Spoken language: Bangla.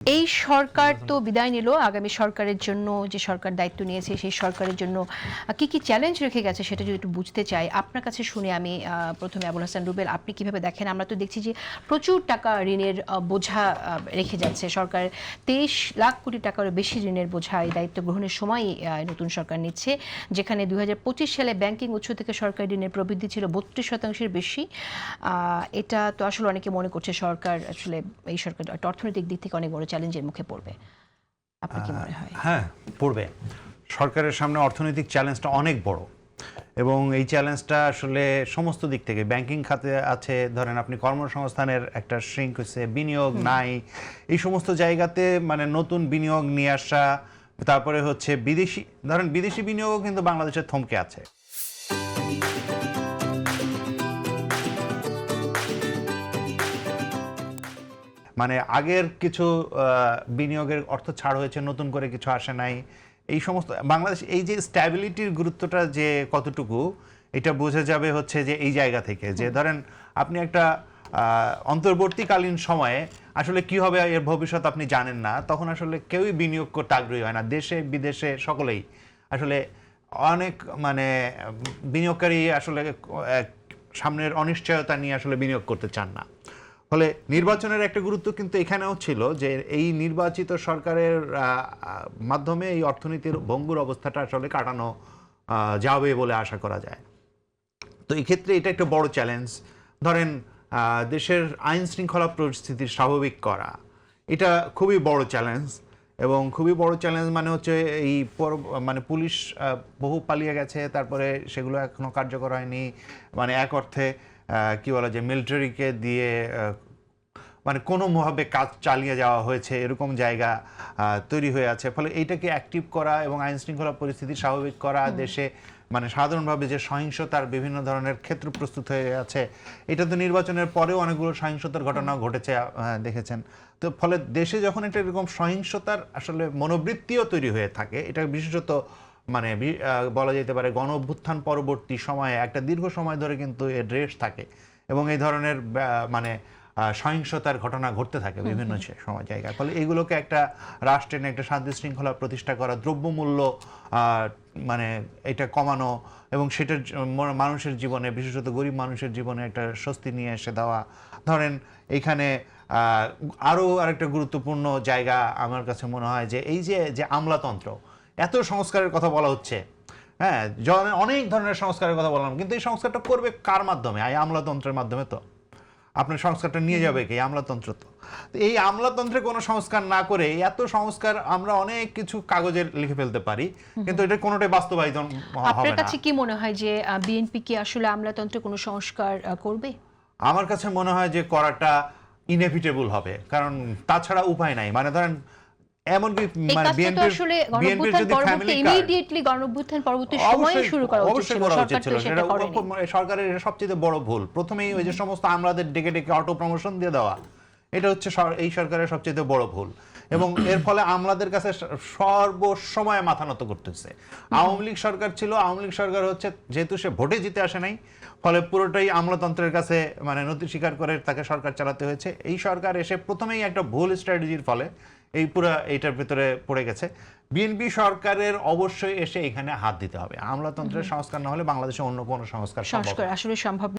এই সরকার তো বিদায় নিল, আগামী সরকারের জন্য যে সরকার দায়িত্ব নিয়েছে সেই সরকারের জন্য কি কি চ্যালেঞ্জ রেখে গেছে সেটা যদি একটু বুঝতে চাই আপনার কাছে শুনে আমি প্রথমে আবুল হাসান রুবেল, আপনি কিভাবে দেখেন? আমরা তো দেখছি যে প্রচুর টাকা ঋণের বোঝা রেখে যাচ্ছে সরকার, 23 লাখ কোটি টাকারও বেশি ঋণের বোঝা এই দায়িত্ব গ্রহণের সময় নতুন সরকার নিচ্ছে, যেখানে 2025 সালে ব্যাংকিং উৎস থেকে সরকারি ঋণের প্রবৃদ্ধি ছিল 32% বেশি। এটা তো আসলে অনেকে মনে করছে সরকার আসলে এই সরকার অর্থনৈতিক দিক থেকে অনেক বড় চ্যালেঞ্জের মুখে পড়বে। আপনার কি মনে হয়? হ্যাঁ, পড়বে। সরকারের সামনে অর্থনৈতিক চ্যালেঞ্জটা অনেক বড় এবং এই চ্যালেঞ্জটা আসলে সমস্ত দিক থেকে ব্যাংকিং খাতে আছে, ধরেন আপনি কর্মসংস্থানের একটা শ্রিঙ্ক হচ্ছে, বিনিয়োগ নাই, এই সমস্ত জায়গাতে মানে নতুন বিনিয়োগ নিয়ে আসা, তারপরে হচ্ছে বিদেশি বিনিয়োগও কিন্তু বাংলাদেশের থমকে আছে। মানে আগের কিছু বিনিয়োগের অর্থ ছাড় হয়েছে, নতুন করে কিছু আসে নাই। এই সমস্ত বাংলাদেশ এই যে স্ট্যাবিলিটির গুরুত্বটা যে কতটুকু, এটা বোঝা যাবে হচ্ছে যে এই জায়গা থেকে, যে ধরেন আপনি একটা অন্তর্বর্তীকালীন সময়ে আসলে কি হবে এর ভবিষ্যৎ আপনি জানেন না, তখন আসলে কেউই বিনিয়োগ করতে আগ্রহী হয় না, দেশে বিদেশে সকলেই আসলে অনেক মানে বিনিয়োগকারী আসলে সামনের অনিশ্চয়তা নিয়ে আসলে বিনিয়োগ করতে চান না। ফলে নির্বাচনের একটা গুরুত্ব কিন্তু এখানেও ছিল, যে এই নির্বাচিত সরকারের মাধ্যমে এই অর্থনীতির ভঙ্গুর অবস্থাটা আসলে কাটানো যাবে বলে আশা করা যায়। তো এই ক্ষেত্রে এটা একটা বড় চ্যালেঞ্জ। ধরেন দেশের আইন শৃঙ্খলা পরিস্থিতি স্বাভাবিক করা, এটা খুবই বড় চ্যালেঞ্জ। এবং খুবই বড় চ্যালেঞ্জ মানে হচ্ছে এই মানে পুলিশ বহু পালিয়ে গেছে, তারপরে সেগুলো এখনো কার্যকর হয়নি। মানে এক অর্থে কি বলা যায়, মিলিটারিকে দিয়ে মানে কোনোভাবে কাজ চালিয়ে যাওয়া হয়েছে, এরকম জায়গা তৈরি হয়ে আছে। ফলে এইটাকে অ্যাক্টিভ করা এবং আইন শৃঙ্খলা পরিস্থিতি স্বাভাবিক করা, দেশে মানে সাধারণভাবে যে সহিংসতার বিভিন্ন ধরনের ক্ষেত্র প্রস্তুত হয়ে আছে, এটা তো নির্বাচনের পরেও অনেকগুলো সহিংসতার ঘটনা ঘটেছে, দেখেছেন। তো ফলে দেশে যখন একটা এরকম সহিংসতার আসলে মনোবৃত্তিও তৈরি হয়ে থাকে, এটা বিশেষত মানে বলা যেতে পারে গণ অভ্যুত্থান পরবর্তী সময়ে একটা দীর্ঘ সময় ধরে কিন্তু এর রেশ থাকে এবং এই ধরনের মানে সহিংসতার ঘটনা ঘটতে থাকে বিভিন্ন সময় জায়গায়। ফলে এগুলোকে একটা রাষ্ট্রের একটা শান্তি শৃঙ্খলা প্রতিষ্ঠা করা, দ্রব্যমূল্য মানে এটা কমানো এবং সেটার মানুষের জীবনে, বিশেষত গরিব মানুষের জীবনে একটা স্বস্তি নিয়ে এসে দেওয়া। ধরেন এইখানে আরও আরেকটা গুরুত্বপূর্ণ জায়গা আমার কাছে মনে হয় যে এই যে আমলাতন্ত্র, এত সংস্কারের কথা বলা হচ্ছে, হ্যাঁ, অনেক ধরনের সংস্কারের কথা বললাম, কিন্তু এই সংস্কারটা করবে কার মাধ্যমে? এই আমলাতন্ত্রের মাধ্যমে। তো আপনার সংস্কারটা নিয়ে যাবে কি? আমলাতন্ত্র। তো এই আমলাতন্ত্রে কোনো সংস্কার না করে এত সংস্কার আমরা অনেক কিছু কাগজে লিখে ফেলতে পারি, কিন্তু এটা কোনোটাই বাস্তবায়িত হবে না। আপনার কাছে কি মনে হয় যে বিএনপি কি আসলে আমলাতন্ত্রে কোনো সংস্কার করবে? আমার কাছে মনে হয় যে করাটা ইনএভিটেবল হবে, কারণ তাছাড়া উপায় নাই। মানে ধরেন এমনকি মানে বিএনপির যদি ফ্যামিলি ইমিডিয়েটলি গণঅভ্যুত্থান পরবর্তী সময়ে শুরু করা উচিত ছিল, সরকার তো সেটা করেনি। সরকারের সবচেয়ে বড় ভুল প্রথমেই ওই যে সমস্ত আমলাদের ডেকে ডেকে অটো প্রমোশন দিয়ে দেওয়া, এটা হচ্ছে এই সরকারের সবচেয়ে বড় ভুল। এবং এর ফলে আমলাদের কাছে সর্বসময় মাথা নত করতেছে। আওয়ামী লীগ সরকার ছিল, আওয়ামী লীগ সরকার হচ্ছে যেহেতু সে ভোটে জিতে আসে নাই, ফলে পুরোটাই আমলাতন্ত্রের কাছে মানে নথি স্বীকার করে তাকে সরকার চালাতে হয়েছে। এই সরকার এসে প্রথমেই একটা ভুল স্ট্র্যাটেজির ফলে এই পুরো এইটার ভিতরে পড়ে গেছে। বিএনপি সরকারের অবশ্যই এসে এখানে হাত দিতে হবে। আমলাতন্ত্রের সংস্কার না হলে বাংলাদেশে অন্য কোনো সংস্কার আসলে সম্ভব